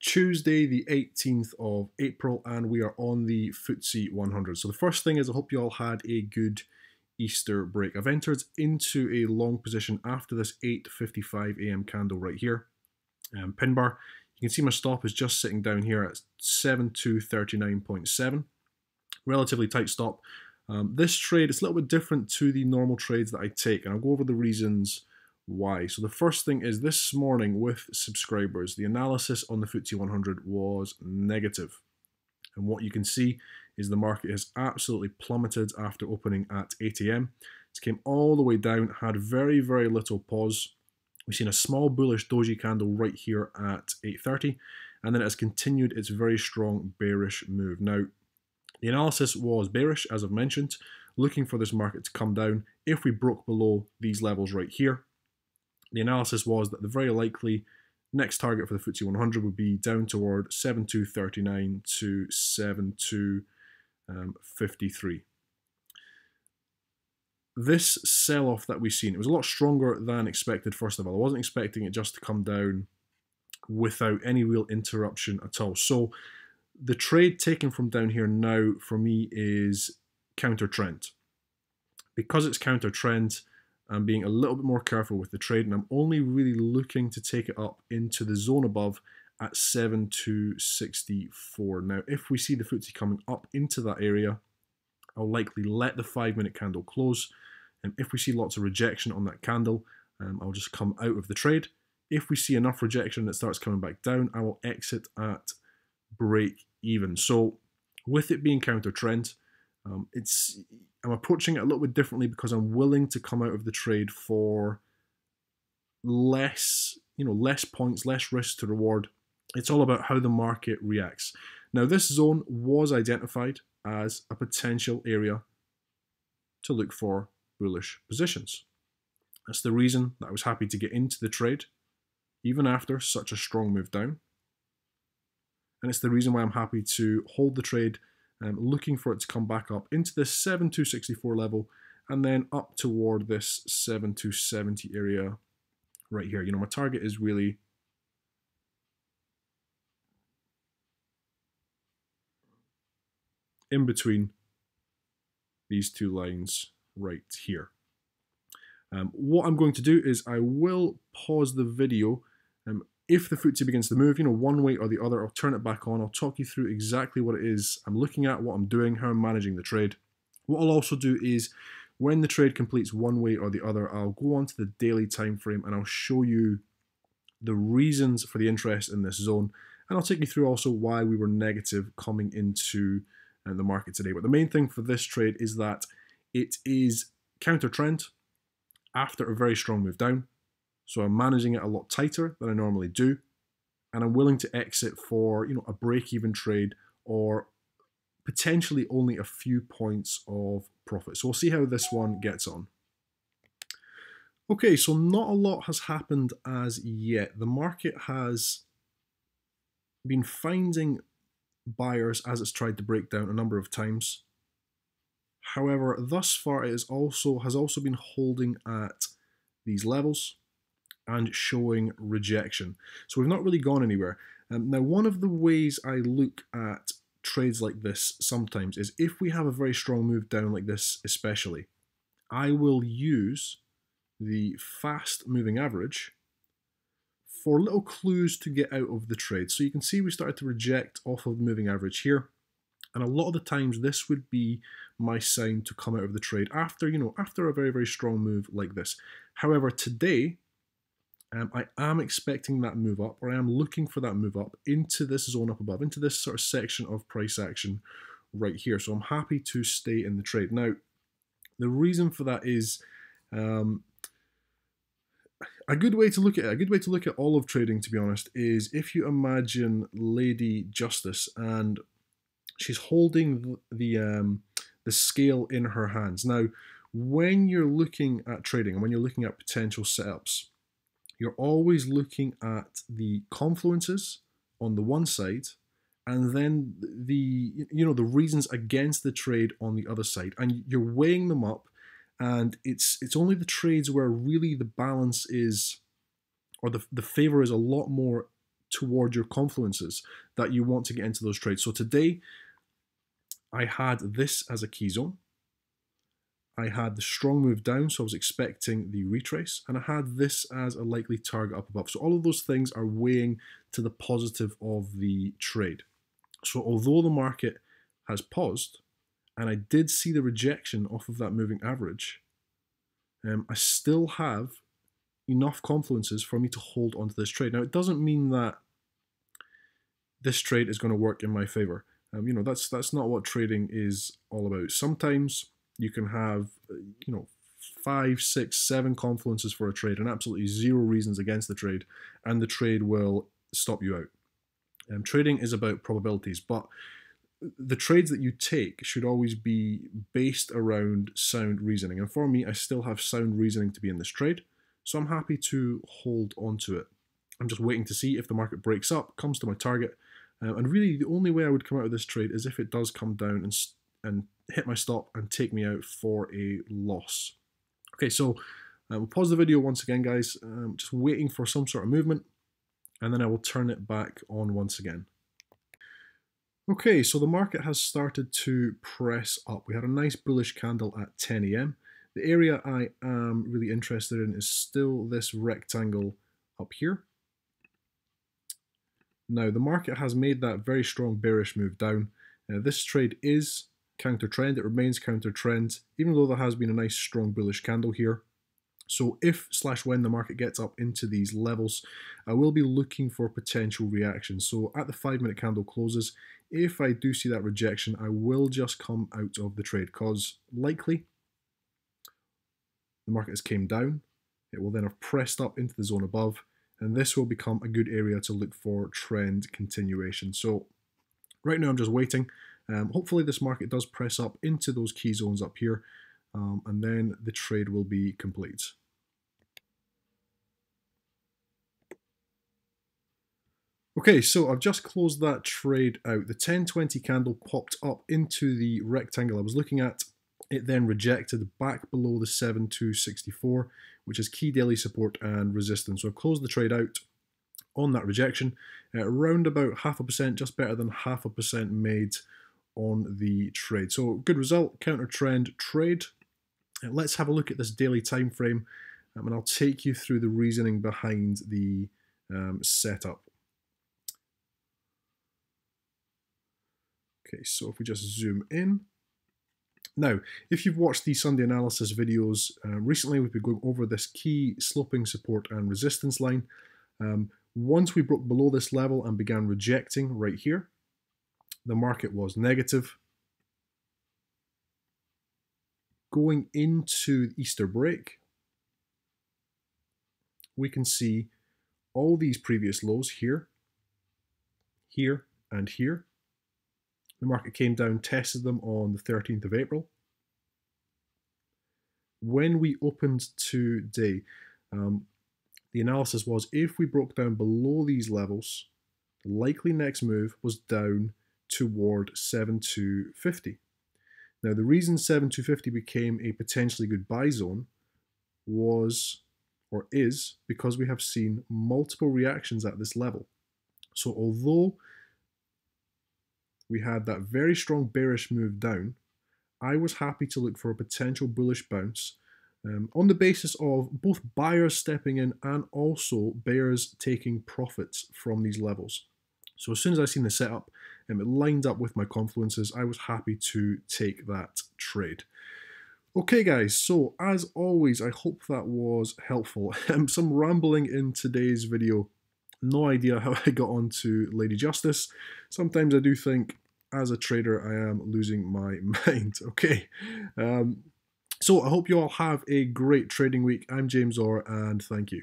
Tuesday, the 18th of April, and we are on the FTSE 100. So the first thing is I hope you all had a good Easter break. I've entered into a long position after this 8:55 a.m. candle right here. Pin bar. You can see my stop is just sitting down here at 7239.7. Relatively tight stop. This trade is a little bit different to the normal trades that I take, and I'll go over the reasons why. So the first thing is this morning with subscribers, the analysis on the FTSE 100 was negative. And what you can see is the market has absolutely plummeted after opening at 8 a.m. It came all the way down, had very, very little pause. We've seen a small bullish doji candle right here at 8:30, and then it has continued its very strong bearish move. Now, the analysis was bearish, as I've mentioned, looking for this market to come down if we broke below these levels right here. The analysis was that the very likely next target for the FTSE 100 would be down toward 7239 to 7253. This sell-off that we've seen, it was a lot stronger than expected, first of all. I wasn't expecting it just to come down without any real interruption at all. So the trade taken from down here now for me is counter trend. Because it's counter trend, I'm being a little bit more careful with the trade, and I'm only really looking to take it up into the zone above at 7264. Now, if we see the FTSE coming up into that area, I'll likely let the 5-minute candle close. And if we see lots of rejection on that candle, I'll just come out of the trade. If we see enough rejection and it starts coming back down, I will exit at break even. So with it being counter trend, I'm approaching it a little bit differently because I'm willing to come out of the trade for less points, less risk to reward. It's all about how the market reacts. Now, this zone was identified as a potential area to look for bullish positions. That's the reason that I was happy to get into the trade, even after such a strong move down. And it's the reason why I'm happy to hold the trade, looking for it to come back up into this 7264 level and then up toward this 7270 area right here. My target is really in between these two lines right here. What I'm going to do is I will pause the video. If the FTSE begins to move, one way or the other, I'll turn it back on. I'll talk you through exactly what it is I'm looking at, what I'm doing, how I'm managing the trade. What I'll also do is when the trade completes one way or the other, I'll go on to the daily time frame and I'll show you the reasons for the interest in this zone. And I'll take you through also why we were negative coming into the market today. But the main thing for this trade is that it is counter trend after a very strong move down. So I'm managing it a lot tighter than I normally do, and I'm willing to exit for a break-even trade or potentially only a few points of profit. So we'll see how this one gets on. Okay, so not a lot has happened as yet. The market has been finding buyers as it's tried to break down a number of times. However, thus far it has also been holding at these levels and showing rejection. So we've not really gone anywhere. Now, one of the ways I look at trades like this sometimes is if we have a very strong move down like this especially, I will use the fast moving average for little clues to get out of the trade. So you can see we started to reject off of the moving average here. And a lot of the times this would be my sign to come out of the trade after a very, very strong move like this. However, today, I am expecting that move up, or I am looking for that move up into this zone up above, into this sort of section of price action right here. So I'm happy to stay in the trade. Now, the reason for that is a good way to look at it, a good way to look at all of trading, to be honest, is if you imagine Lady Justice and she's holding the scale in her hands. Now, when you're looking at trading and when you're looking at potential setups, you're always looking at the confluences on the one side and then the reasons against the trade on the other side, and you're weighing them up. And it's only the trades where really the balance is, or the favor is a lot more toward your confluences that you want to get into those trades. So today, I had this as a key zone. I had the strong move down, so I was expecting the retrace, and I had this as a likely target up above. So all of those things are weighing to the positive of the trade. So although the market has paused, and I did see the rejection off of that moving average, I still have enough confluences for me to hold onto this trade. Now, it doesn't mean that this trade is going to work in my favor. You know, that's not what trading is all about. Sometimes you can have, you know, 5, 6, 7 confluences for a trade and absolutely 0 reasons against the trade, and the trade will stop you out. Trading is about probabilities, but the trades that you take should always be based around sound reasoning. And for me, I still have sound reasoning to be in this trade, so I'm happy to hold on to it. I'm just waiting to see if the market breaks up, comes to my target, and really the only way I would come out of this trade is if it does come down and hit my stop and take me out for a loss. Okay, so we'll pause the video once again, guys. Just waiting for some sort of movement, and then I will turn it back on once again. Okay, so the market has started to press up. We had a nice bullish candle at 10 AM. The area I am really interested in is still this rectangle up here. Now, the market has made that very strong bearish move down. This trade is counter trend. It remains counter trend, even though there has been a nice strong bullish candle here. So if/when the market gets up into these levels, I will be looking for potential reaction. So at the 5-minute candle closes, if I do see that rejection, I will just come out of the trade, because likely the market has came down. It will then have pressed up into the zone above, and this will become a good area to look for trend continuation. So right now I'm just waiting. Hopefully this market does press up into those key zones up here, and then the trade will be complete. Okay, so I've just closed that trade out. The 1020 candle popped up into the rectangle I was looking at. It then rejected back below the 7264, which is key daily support and resistance. So I've closed the trade out on that rejection, around about 0.5%, just better than 0.5% made on the trade. So good result, counter trend trade. Let's have a look at this daily time frame, and I'll take you through the reasoning behind the setup. Okay, so if we just zoom in. Now, if you've watched the Sunday analysis videos recently, we've been going over this key sloping support and resistance line. Once we broke below this level and began rejecting right here, the market was negative. Going into Easter break, we can see all these previous lows here, here, and here. The market came down, tested them on the 13th of April. When we opened today, the analysis was if we broke down below these levels, the likely next move was down toward 7250. Now, the reason 7250 became a potentially good buy zone was, or is, because we have seen multiple reactions at this level. So although we had that very strong bearish move down, I was happy to look for a potential bullish bounce on the basis of both buyers stepping in and also bears taking profits from these levels. So as soon as I seen the setup and it lined up with my confluences, I was happy to take that trade. Okay guys, so as always, I hope that was helpful. Some rambling in today's video. No idea how I got onto Lady Justice. Sometimes I do think, as a trader, I am losing my mind. Okay, so I hope you all have a great trading week. I'm James Orr, and thank you.